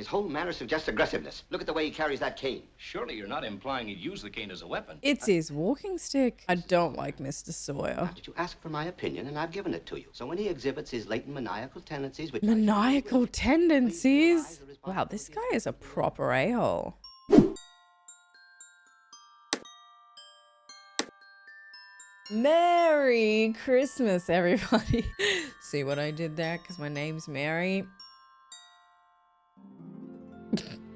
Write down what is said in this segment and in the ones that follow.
His whole manner suggests aggressiveness. Look at the way he carries that cane. Surely you're not implying he'd use the cane as a weapon. It's his walking stick. I don't like Mr. Sawyer. Now, did you ask for my opinion, and I've given it to you. So when he exhibits his latent maniacal tendencies, which Maniacal tendencies? Wow, this guy is a proper a-hole. Merry Christmas, everybody. See what I did there? Because my name's Mary.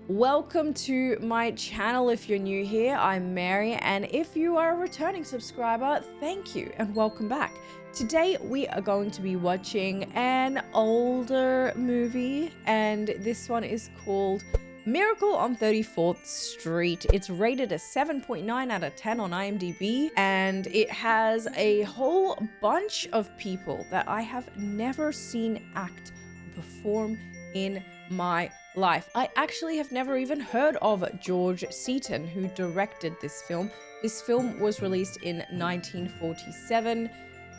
Welcome to my channel. If you're new here, I'm Mary, and if you are a returning subscriber, thank you and welcome back. Today we are going to be watching an older movie, and this one is called Miracle on 34th Street. It's rated a 7.9 out of 10 on IMDb, and it has a whole bunch of people that I have never seen act or perform in my life. I actually have never even heard of George Seaton, who directed this film. This film was released in 1947.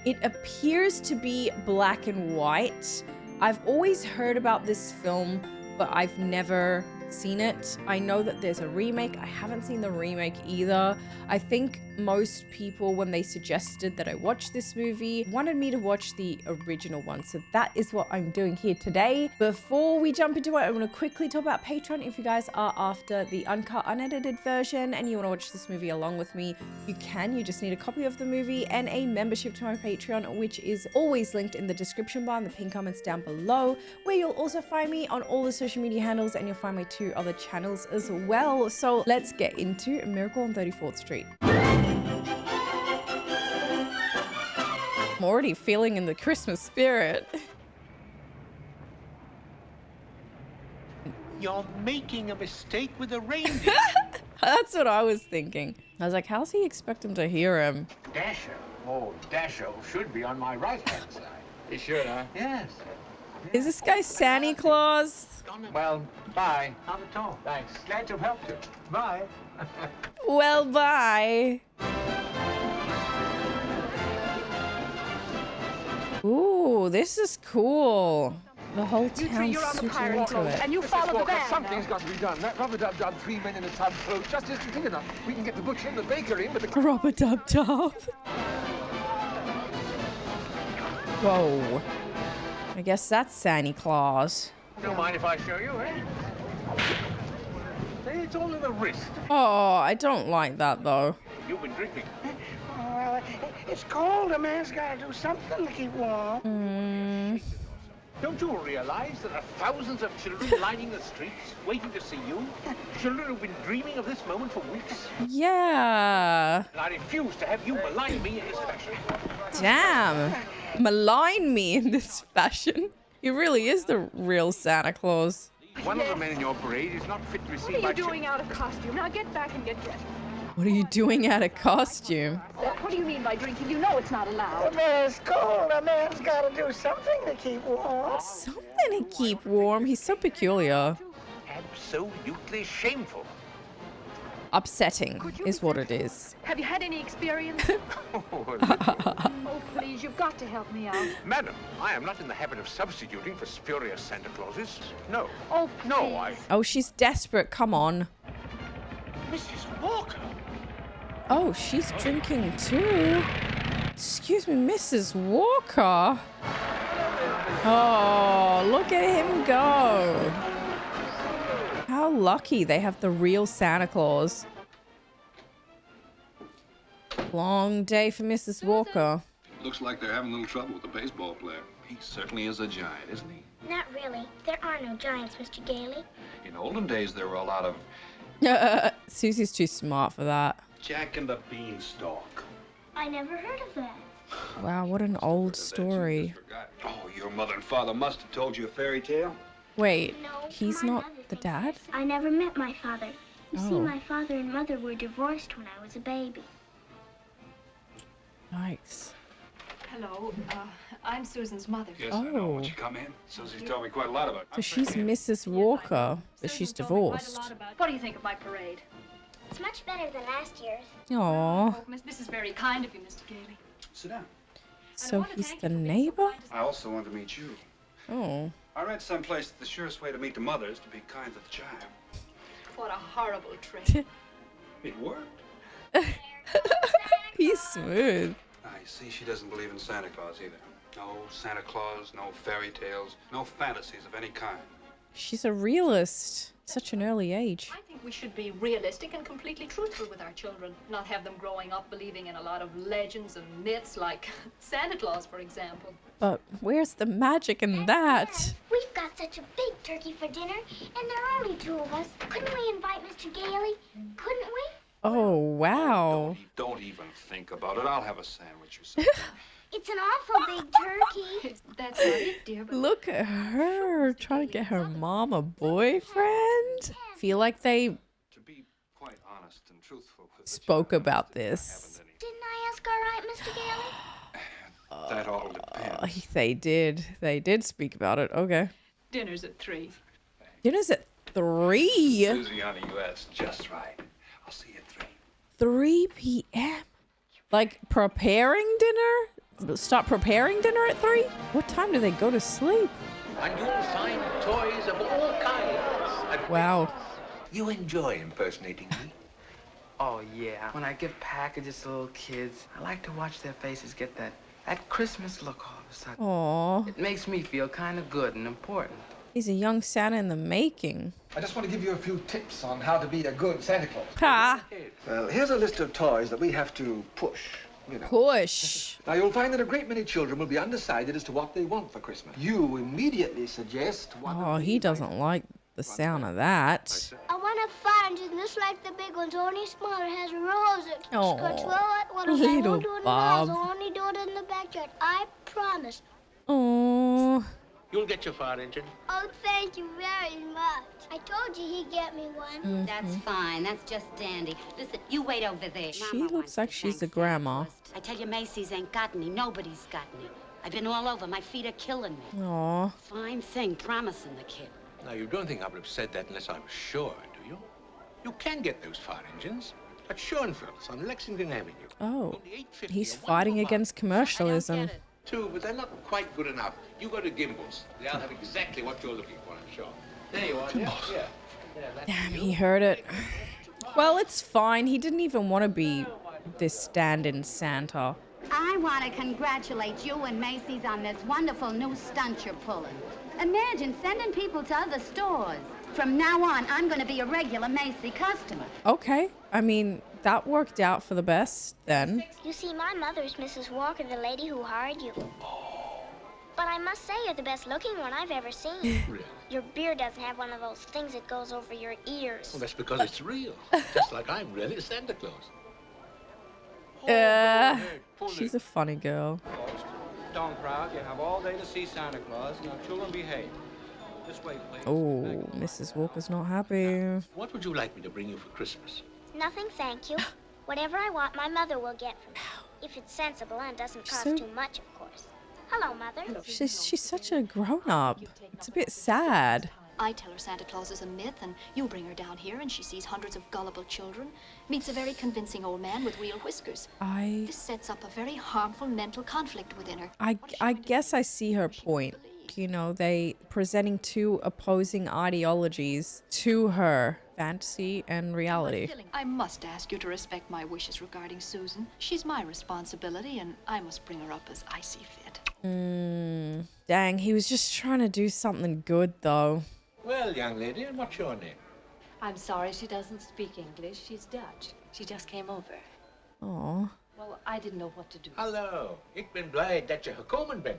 It appears to be black and white. I've always heard about this film, but I've never seen it. I know that there's a remake. I haven't seen the remake either. I think most people, when they suggested that I watch this movie, wanted me to watch the original one. So that is what I'm doing here today. Before we jump into it, I want to quickly talk about Patreon. If you guys are after the uncut, unedited version and you want to watch this movie along with me, you can. You just need a copy of the movie and a membership to my Patreon, which is always linked in the description bar and the pinned comments down below, where you'll also find me on all the social media handles, and you'll find my 2 other channels as well. So let's get into Miracle on 34th Street. I'm already feeling in the Christmas spirit. You're making a mistake with a reindeer. That's what I was thinking. I was like, how's he expect him to hear him? Dasher. Oh, Dasher should be on my right-hand side. He should, huh? Yes. Is this guy Santa Claus? Well, bye. Not at all. Thanks. Glad to have helped you. Bye. Well, bye. Ooh, this is cool. The whole town's super into it. And you follow the band. Something's got to be done. That rubber-dub-dub 3 men in a tub float just isn't big enough. We can get the butcher and the baker in, but the... Rubber-dub-dub. Whoa. I guess that's Santa Claus. Don't mind if I show you, eh? It's all in the wrist. Oh, I don't like that though. You've been drinking. Well, it's cold. A man's got to do something to keep warm. Don't you realize there are thousands of children lining the streets waiting to see you? Children who've been dreaming of this moment for weeks. Yeah. And I refuse to have you malign me in this fashion. Damn. Malign me in this fashion. He really is the real Santa Claus. One of the men in your parade is not fit to receive What are you doing out of costume? Now get back and get dressed. What are you doing out of costume? What do you mean by drinking? You know it's not allowed. Well, it's cold. A man's got to do something to keep warm. Something to keep warm. He's so peculiar. Absolutely shameful. Upsetting is what it is. Have you had any experience? Oh, please, you've got to help me out. Madam, I am not in the habit of substituting for spurious Santa Clauses. No. Oh, please. No, Oh, she's desperate. Come on. Mrs. Walker. Oh, she's drinking too. Excuse me, Mrs. Walker. Oh, look at him go. How lucky they have the real Santa Claus. Long day for Mrs. Walker. Looks like they're having a little trouble with the baseball player. He certainly is a giant, isn't he? Not really. There are no giants, Mr. Gailey. In olden days, there were a lot of... Susie's too smart for that. Jack and the Beanstalk. I never heard of that. Wow, what an old story. Oh, your mother and father must have told you a fairy tale. Wait, No, he's my not mother the thinks dad? I never met my father. You see, Oh. my father and mother were divorced when I was a baby. Yikes. Hello, I'm Susan's mother. Yes, I know. Oh. Won't you come in? Susie's told me quite a lot about So she's Mrs. Walker, but she's divorced. What do you think of my parade? It's much better than last year's. Aww. Oh, this is very kind of you, Mr. Gailey. Sit down. So he's the neighbor? I also want to meet you. Oh. I read someplace that the surest way to meet the mother is to be kind to the child. What a horrible trick. It worked. He's smooth. I see she doesn't believe in Santa Claus either. No Santa Claus, no fairy tales, no fantasies of any kind. She's a realist. Such an early age. I think we should be realistic and completely truthful with our children. Not have them growing up believing in a lot of legends and myths like Santa Claus, for example. But where's the magic in that? We've got such a big turkey for dinner, and there are only 2 of us. Couldn't we invite Mr. Gailey? Couldn't we? Oh, wow. Don't even think about it. I'll have a sandwich or something. It's an awful big turkey. That's not it, dear. But Look at her trying to get her mom a boyfriend. Feel like they To be quite honest and truthful with the spoke child, about I this. haven't Didn't I ask all right, Mr. Gailey? any. That all depends. They did. They did speak about it. Okay. dinner's at 3. Dinner's at 3. Susie, honey, you asked just right. I'll see you at 3. 3 p.m. Like preparing dinner? Start preparing dinner at 3? What time do they go to sleep? And you'll find toys of all kinds. Wow. You enjoy impersonating me? Oh, yeah. When I give packages to little kids, I like to watch their faces get that Christmas look all of a sudden. Aww. It makes me feel kind of good and important. He's a young Santa in the making. I just want to give you a few tips on how to be a good Santa Claus. Ha! Well, here's a list of toys that we have to push, you know. Push. Now, you'll find that a great many children will be undecided as to what they want for Christmas. You immediately suggest one Oh, of he these doesn't like the sound of that. I want a fire engine just like the big ones, only smaller. It has a rose. It Aw, control it. What if I little won't do it in the Bob. house? I'll only do it in the backyard. I promise. Oh, You'll get your fire engine. Oh, thank you very much. I told you he'd get me one. That's fine. That's just dandy. Listen, you wait over there. she Mama looks wants like to she's a thank grandma. Santa Claus. I tell you, Macy's ain't got any. Nobody's got any. I've been all over. My feet are killing me. Aw. Fine thing, promising the kid. Now, you don't think I would have said that unless I was sure, do you? You can get those fire engines at Schoenfeld's on Lexington Avenue. Oh, Only $8.50 he's a fighting wonderful against commercialism. Two, but they're not quite good enough. You go to Gimbel's. They'll have exactly what you're looking for, I'm sure. There you are. Gimbel's? Yeah. That's Damn, he heard it. Well, it's fine. He didn't even want to be this stand-in Santa. I want to congratulate you and Macy's on this wonderful new stunt you're pulling. Imagine sending people to other stores. From now on, I'm going to be a regular Macy customer. Okay. I mean, that worked out for the best then. You see, my mother's Mrs. Walker, the lady who hired you. But I must say you're the best looking one I've ever seen. Really? Your beard doesn't have one of those things that goes over your ears. Well, that's because it's real. Just like I'm really Santa Claus. She's a funny girl. Don't crowd. You have all day to see Santa Claus. Now, children, behave. This way, please. Oh, Mrs. Walker's not happy. What would you like me to bring you for Christmas? Nothing, thank you. Whatever I want, my mother will get for me. If it's sensible and doesn't cost So- too much, of course. Hello, Mother. She's such a grown-up. It's a bit sad. I tell her Santa Claus is a myth, and you bring her down here, and she sees hundreds of gullible children, meets a very convincing old man with real whiskers. This sets up a very harmful mental conflict within her. I guess I see her point. You know, they presenting two opposing ideologies to her, fantasy and reality. I must ask you to respect my wishes regarding Susan. She's my responsibility, and I must bring her up as I see fit. Dang, he was just trying to do something good though. Well, young lady, and what's your name? I'm sorry she doesn't speak English. She's Dutch. She just came over. Aw. Well, I didn't know what to do. Hallo, ik ben blij dat je gekomen bent.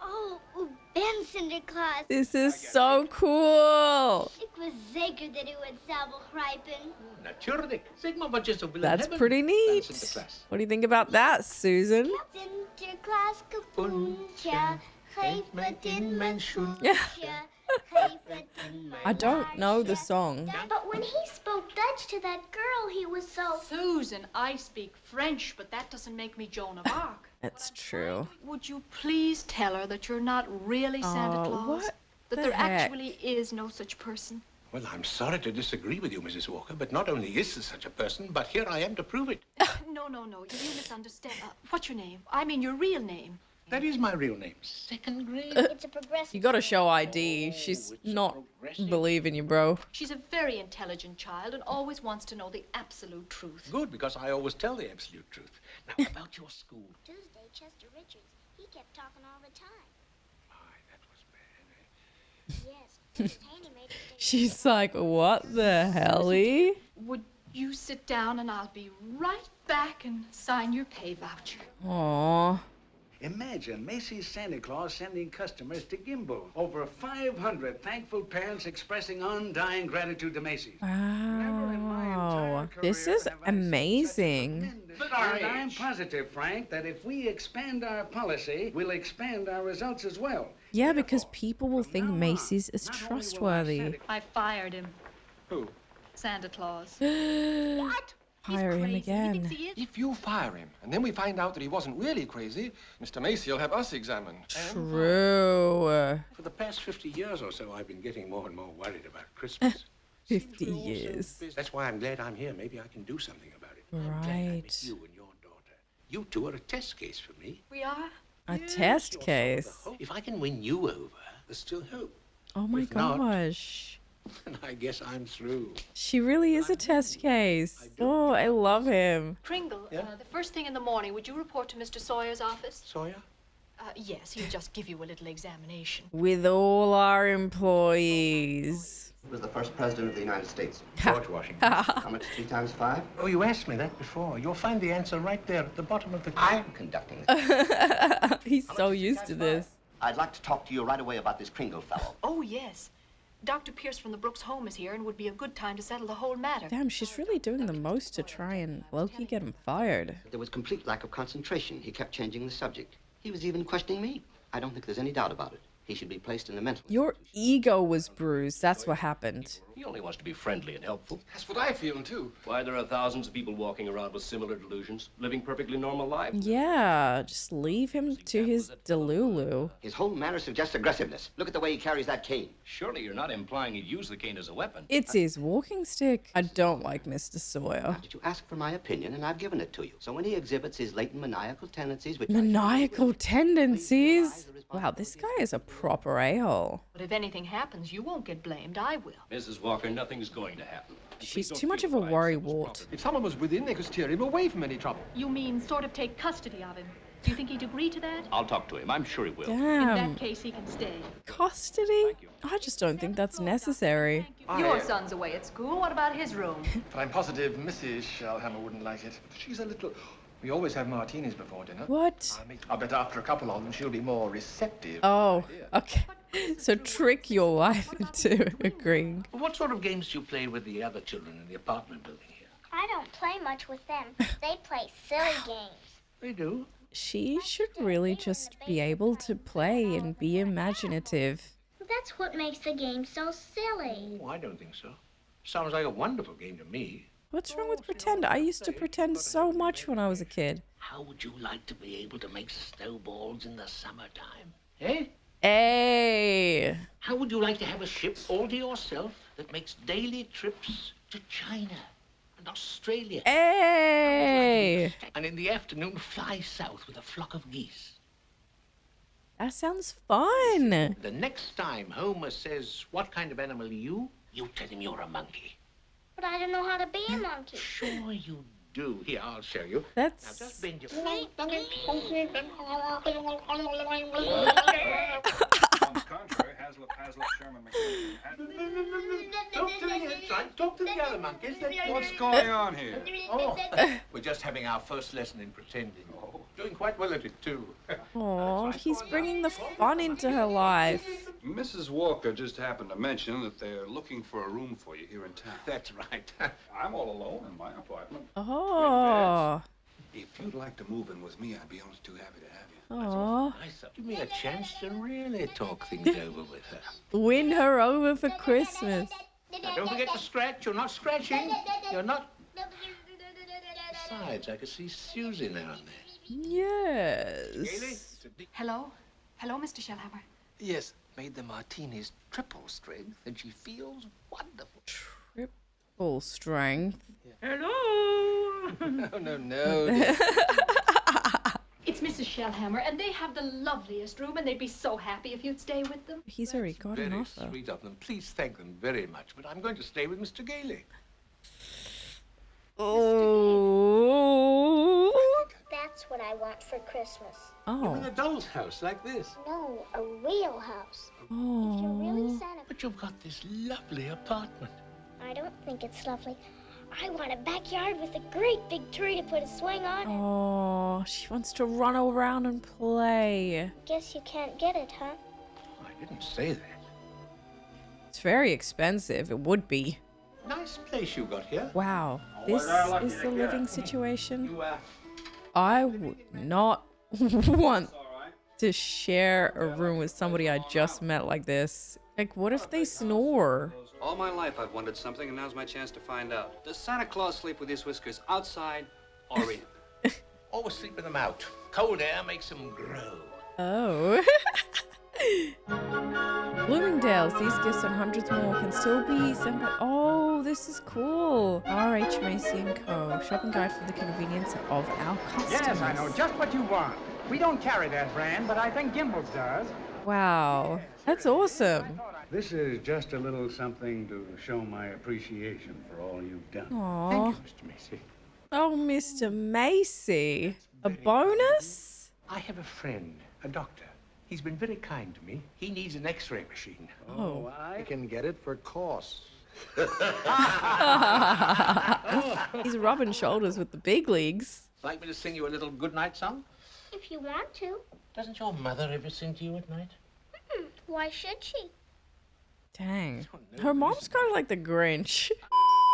Oh, Ben Sinterklaas. This is so cool. Ik was zeker dat u het zou begrijpen. Natuurlijk. Zeg maar wat je zou willen That's hebben. pretty neat. Sinterklaas. What do you think about that, Susan? Sinterklaas kapoentje, geef het in mijn schoentje. Yeah. Geef het in mijn I don't know the song. But when he spoke Dutch to that girl, he was so... Susan, I speak French, but that doesn't make me Joan of Arc. That's true. Would you please tell her that you're not really Santa Claus? what That the there heck? actually is no such person? Well, I'm sorry to disagree with you, Mrs. Walker, but not only is there such a person, but here I am to prove it. No, you misunderstand. What's your name? I mean your real name. That is my real name. Second grade? It's a progressive. You gotta show ID. She's not believing you, bro. She's a very intelligent child and always wants to know the absolute truth. Good, because I always tell the absolute truth. Now, about your school. Tuesday, Chester Richards. He kept talking all the time. Yes. Mrs. Haney made it. She's like, what the helly? Would you sit down and I'll be right back and sign your pay voucher. Aww. Imagine Macy's Santa Claus sending customers to Gimbal. Over 500 thankful parents expressing undying gratitude to Macy's. Wow. This is amazing. And I'm positive, Frank, that if we expand our policy, we'll expand our results as well. Yeah, because people will think Macy's is trustworthy. I fired him. Who? Santa Claus. What? Hire him again. If you fire him, and then we find out that he wasn't really crazy, Mr. Macy will have us examined. True. For the past 50 years or so, I've been getting more and more worried about Christmas. 50 years. That's why I'm glad I'm here. Maybe I can do something about it. I'm glad I Right. met you and your daughter. You two are a test case for me. We are? A test case. If I can win you over, there's still hope. Oh my If not- gosh. And I guess I'm through. She really is a test case. Oh, I love him. Pringle, Yeah? the first thing in the morning, would you report to Mr. Sawyer's office? Sawyer? Yes, he'll just give you a little examination. With all our employees. He was the first president of the United States. George Washington. How much 3 times 5? Oh, you asked me that before. You'll find the answer right there at the bottom of the... I'm conducting this. He's so used to this. I'd like to talk to you right away about this Pringle fellow. Oh, yes. Dr. Pierce from the Brooks home is here and would be a good time to settle the whole matter. Damn, she's really doing the most to try and low-key get him fired. There was complete lack of concentration. He kept changing the subject. He was even questioning me. I don't think there's any doubt about it. He should be placed in the mental Your ego was bruised. That's what happened. He only wants to be friendly and helpful. That's what I feel, too. Why, there are thousands of people walking around with similar delusions, living perfectly normal lives. Yeah, just leave him to his delulu. His whole manner suggests aggressiveness. Look at the way he carries that cane. Surely you're not implying he'd use the cane as a weapon. It's his walking stick. I don't like Mr. Sawyer. Did you ask for my opinion, and I've given it to you. So when he exhibits his latent maniacal tendencies, which Maniacal tendencies? Wow, this guy is a proper a-hole. But if anything happens, you won't get blamed. I will. Mrs. Walker, nothing's going to happen. She's too much of a worrywart. If someone was within, they could steer him away from any trouble. You mean sort of take custody of him? Do you think he'd agree to that? I'll talk to him. I'm sure he will. In Damn. that case, he can stay. Custody? I just don't think that's necessary. Your son's away at school. What about his room? But I'm positive Mrs. Shellhammer wouldn't like it. She's a little... We always have martinis before dinner. What? I bet after a couple of them, she'll be more receptive. Oh, okay. So trick your wife into agreeing. What sort of games do you play with the other children in the apartment building here? I don't play much with them. They play silly games. They do. She should really just be able to play and be imaginative. That's what makes the game so silly. Oh, I don't think so. Sounds like a wonderful game to me. What's wrong with pretend? I used to pretend so much when I was a kid. How would you like to be able to make snowballs in the summertime? Eh? Hey! How would you like to have a ship all to yourself that makes daily trips to China and Australia? Hey! And in the afternoon, fly south with a flock of geese. That sounds fun. The next time Homer says, "What kind of animal are you?" you tell him you're a monkey. But I don't know how to be a monkey. Sure you do. Here, I'll show you. That's... Now just bend your... On the contrary, Hazlitt, Sherman, Talk to the other, talk to the other monkeys. What's going on here? Oh, we're just having our first lesson in pretending. Oh, doing quite well at it, too. Aw, he's bringing the fun into her life. Mrs. Walker just happened to mention that they're looking for a room for you here in town. That's right. I'm all alone in my apartment. Oh. If you'd like to move in with me, I'd be only too happy to have you. Aw. Give me a chance to really talk things over with her. Win her over for Christmas. Now, don't forget to scratch. You're not scratching. You're not... Besides, I could see Susie now and then. Yes. Hello? Hello, Mr. Shellhammer. Yes, made the martinis triple strength, and she feels wonderful. Triple strength. Hello? No. It's Mrs. Shellhammer, and they have the loveliest room, and they'd be so happy if you'd stay with them. He's already got an offer. Very sweet of them. Please thank them very much, but I'm going to stay with Mr. Gailey. Oh. That's what I want for Christmas. You mean a doll's house like this? No, a real house. Oh. If you're really Santa... But you've got this lovely apartment. I don't think it's lovely. I want a backyard with a great big tree to put a swing on. Oh, she wants to run around and play. Guess you can't get it, huh? I didn't say that. It's very expensive. It would be. Nice place you got here. Wow. This is the living situation. I would not want to share a room with somebody I just met like this. Like, what if they snore? All my life I've wanted something, and now's my chance to find out. Does Santa Claus sleep with his whiskers outside or in? Always sleep with them out. Cold air makes them grow. Oh. Bloomingdale's, these gifts and hundreds more can still be sent by... Oh, this is cool. RH Macy & Co. Shopping guide for the convenience of our customers. Yes, I know just what you want. We don't carry that brand, but I think Gimbel's does. Wow, that's awesome. This is just a little something to show my appreciation for all you've done. Aww. Thank you, Mr. Macy. Oh, Mr. Macy. A bonus? I have a friend, a doctor. He's been very kind to me. He needs an X-ray machine. Oh. I can get it for cost. He's rubbing shoulders with the big leagues. Like me to sing you a little goodnight song? If you want to. Doesn't your mother ever sing to you at night? Why should she? Dang. Her mom's kind of like the Grinch.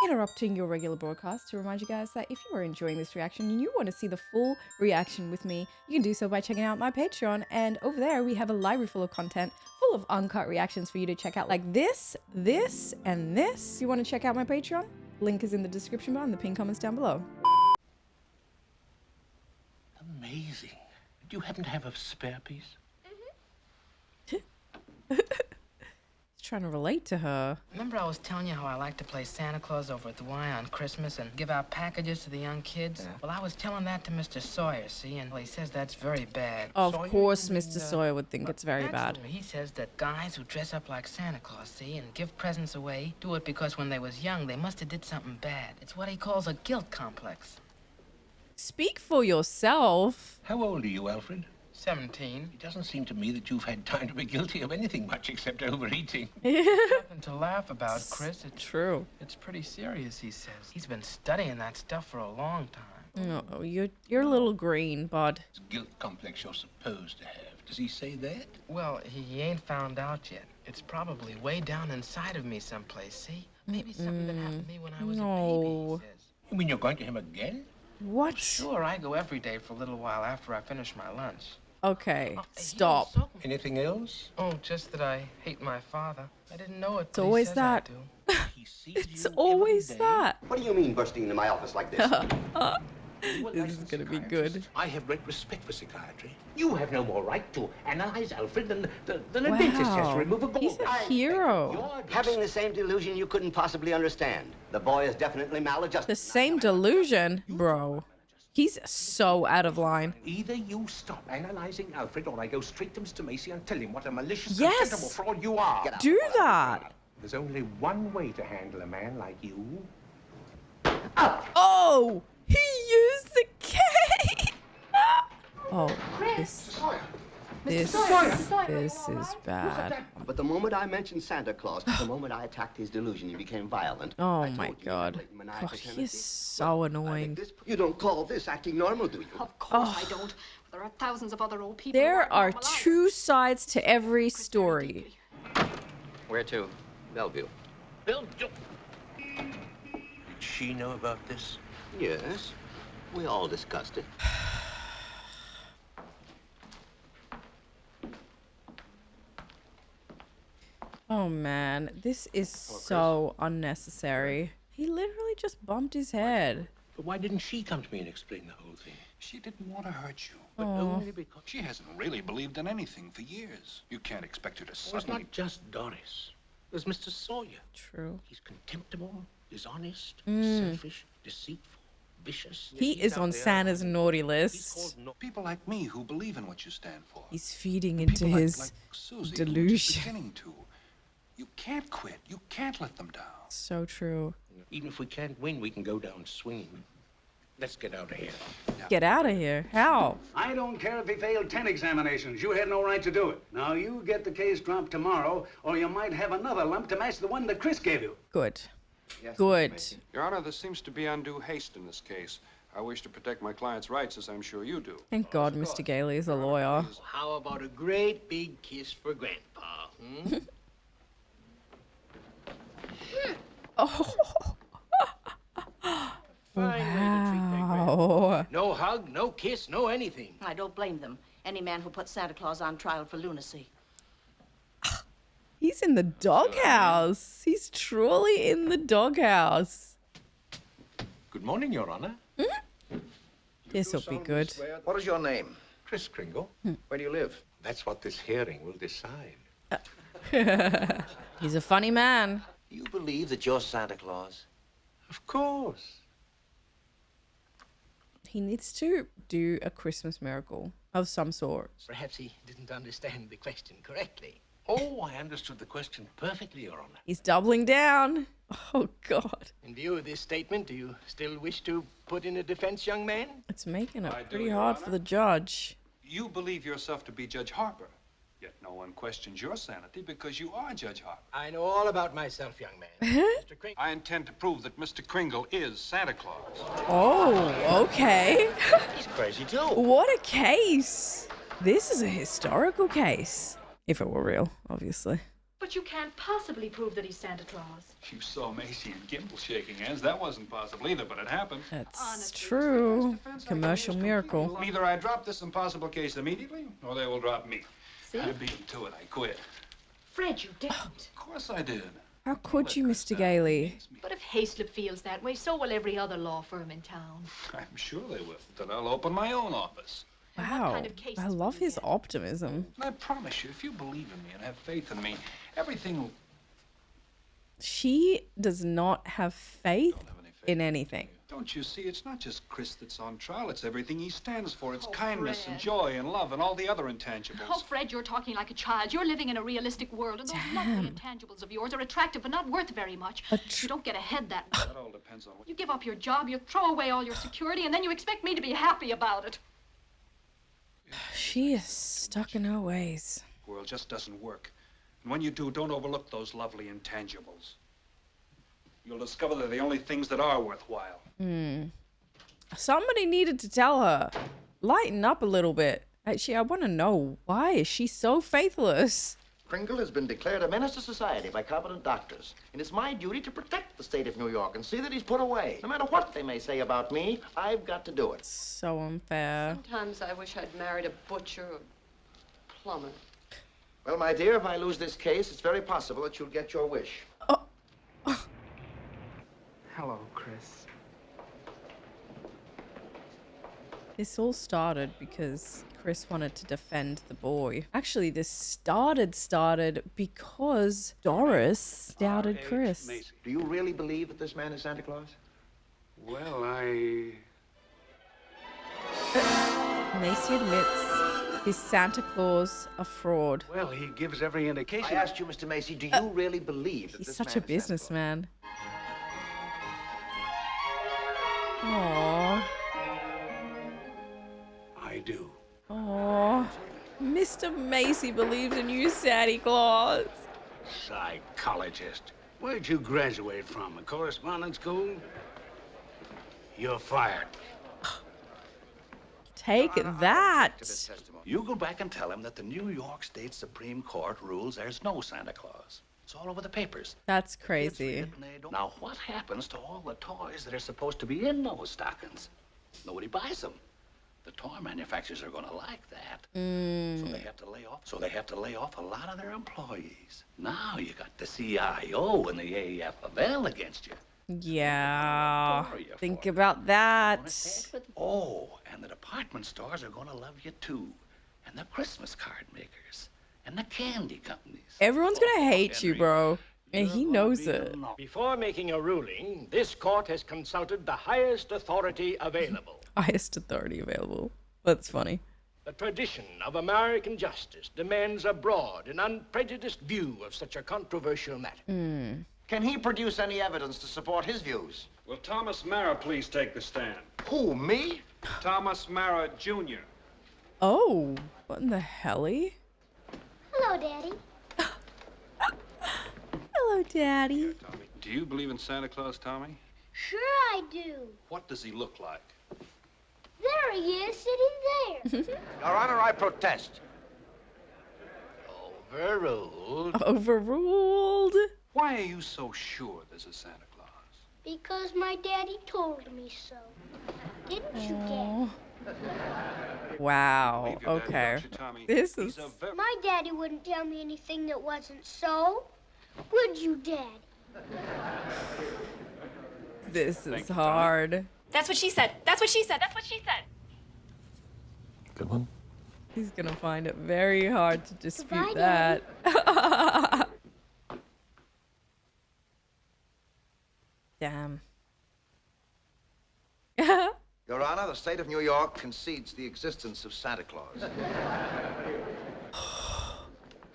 Interrupting your regular broadcast to remind you guys that if you are enjoying this reaction and you want to see the full reaction with me, you can do so by checking out my Patreon. And over there, we have a library full of content, full of uncut reactions for you to check out, like this, and this. You want to check out my Patreon? Link is in the description bar and the pinned comments down below. Amazing. Do you happen to have a spare piece? Trying to relate to her. Remember I was telling you how I like to play Santa Claus over at the Y on Christmas and give out packages to the young kids? Yeah. Well, I was telling that to Mr. Sawyer, see, and he says that's very bad. Of course Mr. Sawyer would think it's very bad. He says that guys who dress up like Santa Claus, see, and give presents away, do it because when they was young, they must have did something bad. It's what he calls a guilt complex. Speak for yourself. How old are you, Alfred? 17. It doesn't seem to me that you've had time to be guilty of anything much except overeating. Nothing to laugh about, Chris. It's true. It's pretty serious, he says. He's been studying that stuff for a long time. No, you're a little green, bud. It's guilt complex you're supposed to have. Does he say that? Well, he ain't found out yet. It's probably way down inside of me someplace, see? Maybe something that happened to me when I was a baby, he says. You mean you're going to him again? What? Sure, I go every day for a little while after I finish my lunch. Okay, stop. Anything else? Oh, just that I hate my father. I didn't know it. It's always that. It's always that. What do you mean bursting into my office like this? This is gonna be good. I have great respect for psychiatry. You have no more right to analyze Alfred than a dentist has to remove a gallbladder. He's a hero. Having the same delusion you couldn't possibly understand. The boy is definitely maladjusted. The same delusion? Bro. He's so out of line. Either you stop analyzing Alfred or I go straight to Mr. Macy and tell him what a malicious contemptible fraud you are. Do that. There's only one way to handle a man like you. Oh! He used the cane! Oh, this is bad. But the moment I mentioned Santa Claus, the moment I attacked his delusion, he became violent. Oh my God. God, he is so annoying. You don't call this acting normal, do you? Of course I don't. There are thousands of other old people. There are two sides to every story. Where to? Bellevue. Bellevue? Did she know about this? Yes. We all discussed it. Oh man, this is so unnecessary. He literally just bumped his head. But why didn't she come to me and explain the whole thing? She didn't want to hurt you. But only because she hasn't really believed in anything for years. You can't expect her to Well, it's not just Doris. There's Mr. Sawyer. True. He's contemptible, dishonest, selfish, deceitful, vicious. He is on Santa's naughty list. People like me who believe in what you stand for. He's feeding into his Susie, delusion. beginning to. You can't quit. You can't let them down. So true. Even if we can't win, we can go down swinging. Let's get out of here. Get out of here. How? I don't care if he failed 10 examinations. You had no right to do it. Now, you get the case dropped tomorrow, or you might have another lump to match the one that Chris gave you. Good. Yes, good. Your Honor, there seems to be undue haste in this case. I wish to protect my client's rights, as I'm sure you do. Thank God Mr. Gailey is a lawyer. How about a great big kiss for Grandpa? Hmm? Oh. Wow. No hug, no kiss, no anything. I don't blame them. Any man who puts Santa Claus on trial for lunacy. He's in the doghouse. He's truly in the doghouse. Good morning, Your Honor. This'll be good. What is your name? Chris Kringle. Where do you live? That's what this hearing will decide. He's a funny man. You believe that you're Santa Claus? Of course. He needs to do a Christmas miracle of some sort. Perhaps he didn't understand the question correctly. Oh, I understood the question perfectly, Your Honor. He's doubling down. Oh, God. In view of this statement, do you still wish to put in a defense, young man? It's making it I do, pretty Your hard Honor. for the judge. You believe yourself to be Judge Harper, yet no one questions your sanity because you are Judge Harper. I know all about myself, young man. Mr. Kringle. I intend to prove that Mr. Kringle is Santa Claus. Oh, okay. He's crazy, too. What a case. This is a historical case. If it were real, obviously. But you can't possibly prove that he's Santa Claus. You saw Macy and Gimbel shaking hands. That wasn't possible either, but it happened. That's true. Commercial miracle. Either I drop this impossible case immediately, or they will drop me. See? I beat them to it. I quit. Fred, you didn't. Of course I did. How could you, Mr. Gailey? But if Hayslip feels that way, so will every other law firm in town. I'm sure they will. Then I'll open my own office. Wow. I love his optimism. I promise you, if you believe in me and have faith in me, everything will... She does not have faith in anything. Don't you see? It's not just Chris that's on trial. It's everything he stands for. It's kindness and joy and love and all the other intangibles. Oh, Fred, you're talking like a child. You're living in a realistic world, and those lovely intangibles of yours are attractive but not worth very much. You don't get ahead that way. That all depends on what... You give up your job, you throw away all your security, and then you expect me to be happy about it. She is stuck in her ways. The world just doesn't work. And when you do, don't overlook those lovely intangibles. You'll discover they're the only things that are worthwhile. Somebody needed to tell her. Lighten up a little bit. Actually, I want to know, why is she so faithless? Kringle has been declared a menace to society by competent doctors. And it's my duty to protect the state of New York and see that he's put away. No matter what they may say about me, I've got to do it. So unfair. Sometimes I wish I'd married a butcher or plumber. Well, my dear, if I lose this case, it's very possible that you'll get your wish. Hello, Chris. This all started because Chris wanted to defend the boy. Actually, this started because Doris doubted Chris. Macy. Do you really believe that this man is Santa Claus? Well, I... Macy admits his Santa Claus a fraud. Well, he gives every indication. I asked you, Mr. Macy, do you really believe that He's this such man a is Santa Claus? businessman. Aww. I do. Aww. Mr. Macy believes in you, Santa Claus. Psychologist. Where'd you graduate from? A correspondence school? You're fired. Take that. You go back and tell him that the New York State Supreme Court rules there's no Santa Claus. It's all over the papers. That's crazy. Now, what happens to all the toys that are supposed to be in those stockings? Nobody buys them. The toy manufacturers are going to like that. So they have to lay off. So they have to lay off a lot of their employees. Now you got the CIO and the AFL against you. Yeah. Think about that. Oh, and the department stores are going to love you too. And the Christmas card makers. And the candy companies. Everyone's gonna hate you, bro. Yeah, he knows it. Before making a ruling, this court has consulted the highest authority available. Highest authority available. That's funny. The tradition of American justice demands a broad and unprejudiced view of such a controversial matter. Can he produce any evidence to support his views? Will Thomas Mara please take the stand? Who, me? Thomas Mara, Jr. Oh, what in the helly? Hello, Daddy. Hello, Daddy. Do you believe in Santa Claus, Tommy? Sure I do. What does he look like? There he is, sitting there. Your Honor, I protest. Overruled. Overruled. Why are you so sure this is Santa Claus? Because my daddy told me so. Didn't you, Dad? Wow. Okay. This is. My daddy wouldn't tell me anything that wasn't so. Would you, Dad? This is hard. That's what she said. That's what she said. That's what she said. Good one. He's gonna find it very hard to dispute Goodbye, that. Damn. Your Honor, the state of New York concedes the existence of Santa Claus.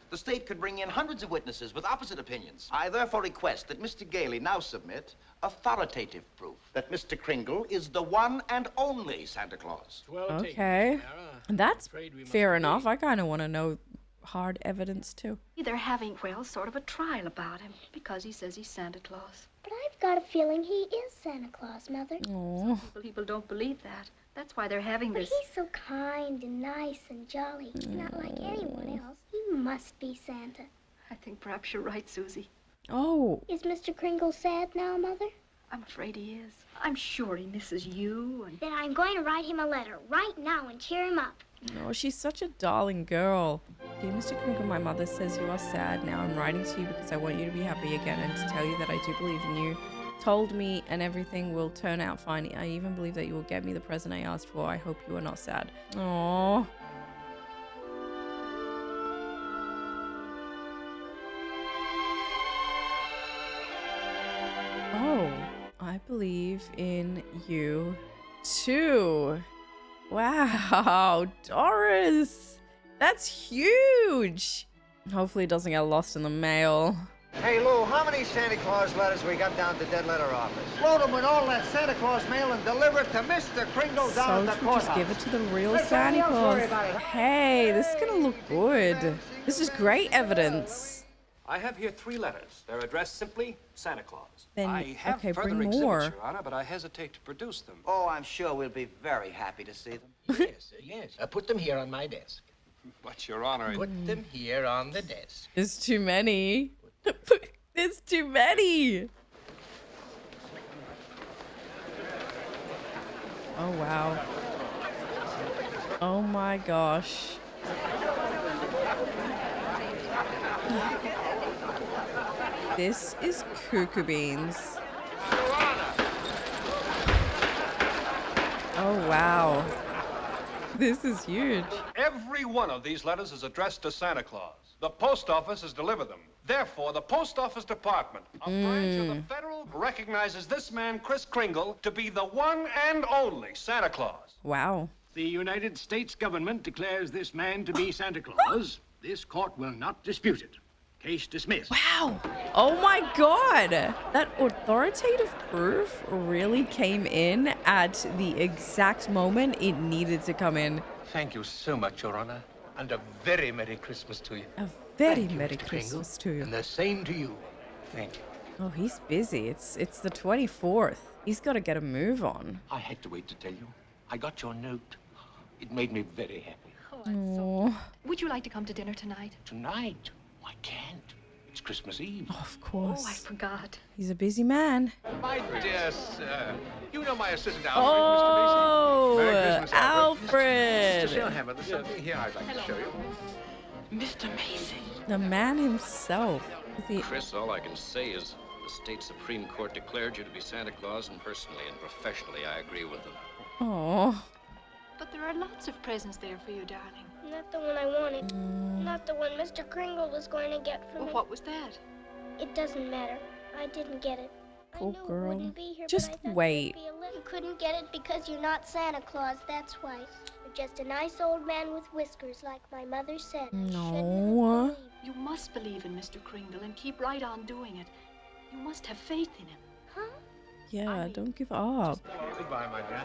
The state could bring in hundreds of witnesses with opposite opinions. I therefore request that Mr. Gailey now submit authoritative proof that Mr. Kringle is the one and only Santa Claus. Okay. That's fair enough. I kind of want to know hard evidence too. They're having, well, sort of a trial about him because he says he's Santa Claus. But I've got a feeling he is Santa Claus, Mother. Oh. People don't believe that. That's why they're having But this. he's so kind and nice and jolly. Not like anyone else. He must be Santa. I think perhaps you're right, Susie. Oh. Is Mr. Kringle sad now, Mother? I'm afraid he is. I'm sure he misses you and... Then I'm going to write him a letter right now and cheer him up. Oh, she's such a darling girl. Dear Mr. Kringle, my mother says you are sad. Now I'm writing to you because I want you to be happy again and to tell you that I do believe in you. Told me and everything will turn out fine. I even believe that you will get me the present I asked for. I hope you are not sad. Aww. Oh, I believe in you too. Wow, Doris. That's huge. Hopefully it doesn't get lost in the mail. Hey, Lou, how many Santa Claus letters we got down at the dead letter office? Load them with all that Santa Claus mail and deliver it to Mr. Kringle down at the courthouse. Just give it to the real Santa Claus. Hey, this is gonna look good. This is great evidence. I have here 3 letters. They're addressed simply Santa Claus. Then, I have okay, further bring exhibits, more. Your Honor, but I hesitate to produce them. Oh, I'm sure we'll be very happy to see them. Yes. Put them here on my desk. But, Your Honor... Put them here on the desk. There's too many. There's too many. Oh, wow. Oh, my gosh. This is cuckoo beans. Oh, wow. This is huge. Every one of these letters is addressed to Santa Claus. The post office has delivered them. Therefore, the Post Office Department, a branch of the federal, recognizes this man, Kris Kringle, to be the one and only Santa Claus. Wow. The United States government declares this man to be Santa Claus. This court will not dispute it. Case dismissed. Wow. Oh my God. That authoritative proof really came in at the exact moment it needed to come in. Thank you so much, Your Honor. And a very Merry Christmas to you. A very Merry Christmas to you. And the same to you. Thank you. Oh, he's busy. It's the 24th. He's got to get a move on. I had to wait to tell you. I got your note. It made me very happy. Oh, Would you like to come to dinner tonight? Tonight? I can't. It's Christmas Eve. Oh, of course. Oh, I forgot. He's a busy man. My dear sir, you know my assistant Alfred, Oh, Mr. Macy. Merry Christmas, Alfred. Mr. Shellhammer, there's something here I'd like to show you. Mr. Macy. The man himself. Chris, all I can say is the state Supreme Court declared you to be Santa Claus, and personally and professionally, I agree with them. Oh. But there are lots of presents there for you, darling. Not the one I wanted. Not the one Mr. Kringle was going to get for me. Well, what was that? It doesn't matter. I didn't get it. Poor I knew girl. it wouldn't be here, Just but I thought wait. there'd be a little. You couldn't get it because you're not Santa Claus, that's why. You're just a nice old man with whiskers, like my mother said. No. You must believe in Mr. Kringle and keep right on doing it. You must have faith in him. Huh? Yeah, don't give up. Goodbye, my dear.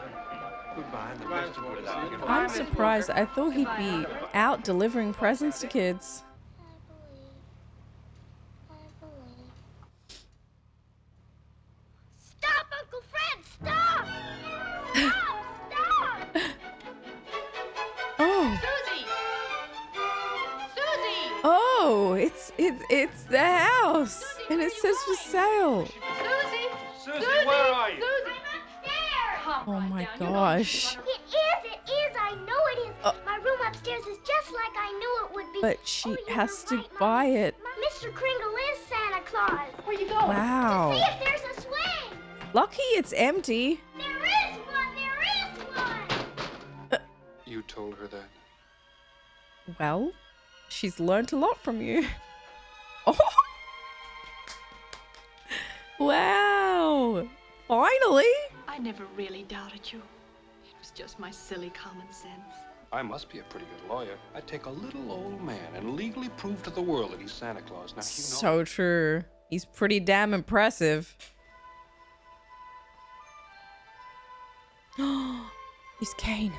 Goodbye. The best of good luck. I'm surprised. I thought he'd be out delivering presents to kids. Stop, Uncle Fred! Stop! Stop! Oh. Susie! Susie! Oh, it's the house, and it says for sale. Susie! Susie, where are you? Susie! Oh my gosh. It is, I know it is. My room upstairs is just like I knew it would be. But she has to buy it. Mr. Kringle is Santa Claus. Where you going? Wow. To see if there's a swing. Lucky it's empty. There is one. You told her that? Well, she's learned a lot from you. Oh. Wow. Finally. I never really doubted you. It was just my silly common sense. I must be a pretty good lawyer. I'd take a little old man and legally prove to the world that he's Santa Claus. Now, you know. So true. He's pretty damn impressive. He's Kane.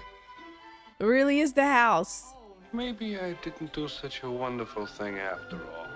It really is the house. Maybe I didn't do such a wonderful thing after all.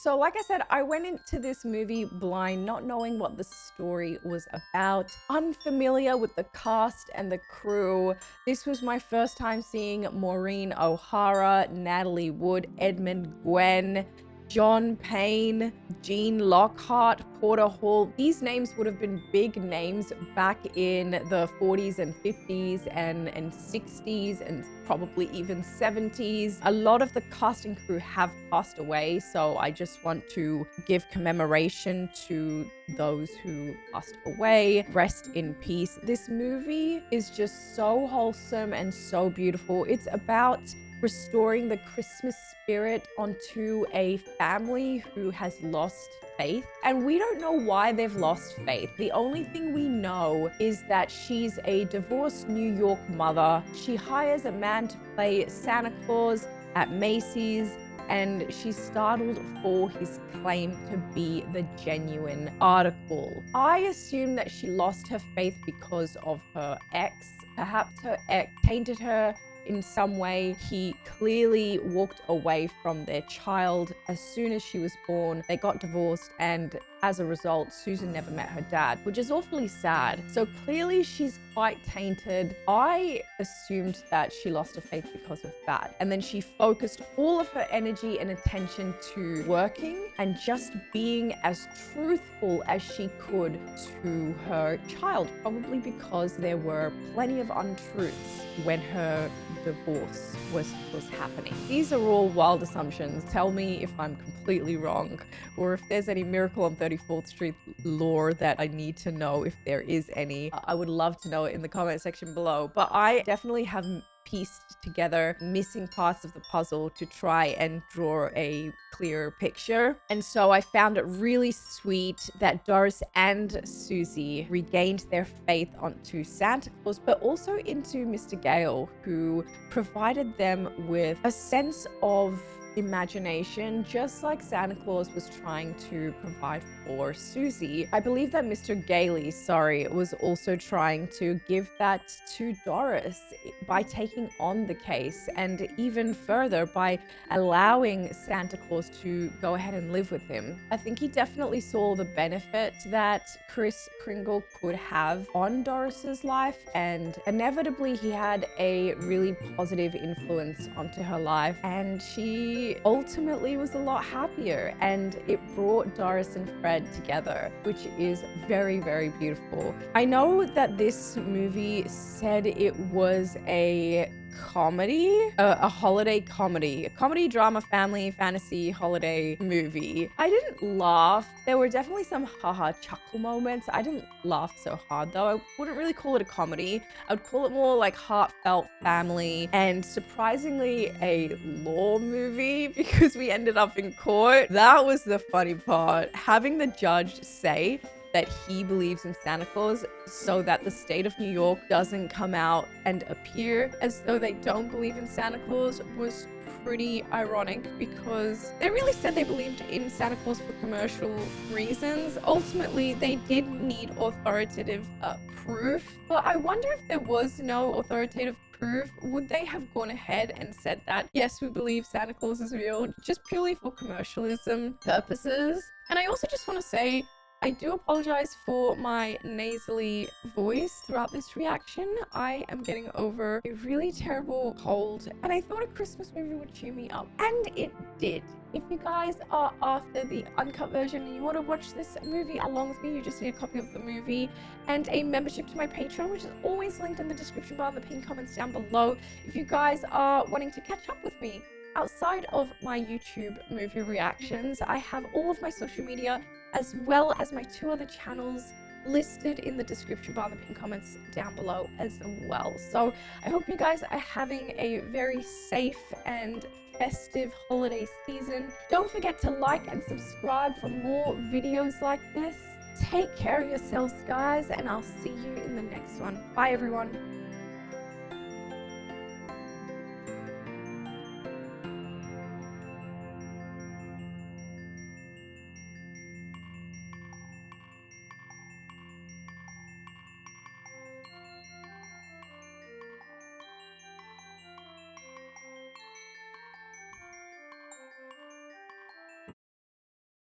So like I said, I went into this movie blind, not knowing what the story was about, unfamiliar with the cast and the crew. This was my first time seeing Maureen O'Hara, Natalie Wood, Edmund Gwenn, John Payne, Jean Lockhart, Porter Hall. These names would have been big names back in the 40s and 50s and 60s and probably even 70s. A lot of the cast and crew have passed away, so I just want to give commemoration to those who passed away. Rest in peace. This movie is just so wholesome and so beautiful. It's about restoring the Christmas spirit onto a family who has lost faith. And we don't know why they've lost faith. The only thing we know is that she's a divorced New York mother. She hires a man to play Santa Claus at Macy's, and she's startled for his claim to be the genuine article. I assume that she lost her faith because of her ex. Perhaps her ex tainted her in some way. He clearly walked away from their child as soon as she was born. They got divorced, and as a result, Susan never met her dad, which is awfully sad. So clearly she's quite tainted. I assumed that she lost her faith because of that. And then she focused all of her energy and attention to working and just being as truthful as she could to her child, probably because there were plenty of untruths when her divorce was happening. These are all wild assumptions. Tell me if I'm completely wrong, or if there's any Miracle on 34th Street lore that I need to know, if there is any. I would love to know it in the comment section below. But I definitely have pieced together missing parts of the puzzle to try and draw a clearer picture. And so I found it really sweet that Doris and Susie regained their faith onto Santa Claus, but also into Mr. Gale, who provided them with a sense of imagination, just like Santa Claus was trying to provide for Susie. I believe that Mr. Gailey, was also trying to give that to Doris by taking on the case, and even further by allowing Santa Claus to go ahead and live with him. I think he definitely saw the benefit that Kris Kringle could have on Doris's life, and inevitably he had a really positive influence onto her life, and she ultimately was a lot happier, and it brought Doris and Fred together, which is very, very beautiful. I know that this movie said it was a comedy, a holiday comedy, a comedy, drama, family, fantasy, holiday movie. I didn't laugh. There were definitely some haha chuckle moments. I didn't laugh so hard though. I wouldn't really call it a comedy. I would call it more like heartfelt family and surprisingly a law movie because we ended up in court. That was the funny part. Having the judge say that he believes in Santa Claus so that the state of New York doesn't come out and appear as though they don't believe in Santa Claus was pretty ironic because they really said they believed in Santa Claus for commercial reasons. Ultimately, they did need authoritative proof, but I wonder if there was no authoritative proof, would they have gone ahead and said that, yes, we believe Santa Claus is real, just purely for commercialism purposes? And I also just want to say, I do apologize for my nasally voice throughout this reaction. I am getting over a really terrible cold, and I thought a Christmas movie would cheer me up, and it did. If you guys are after the uncut version and you want to watch this movie along with me, you just need a copy of the movie and a membership to my Patreon, which is always linked in the description bar in the pinned comments down below. If you guys are wanting to catch up with me outside of my YouTube movie reactions, I have all of my social media as well as my 2 other channels listed in the description bar in the pinned comments down below as well. So I hope you guys are having a very safe and festive holiday season. Don't forget to like and subscribe for more videos like this. Take care of yourselves, guys, and I'll see you in the next one. Bye, everyone.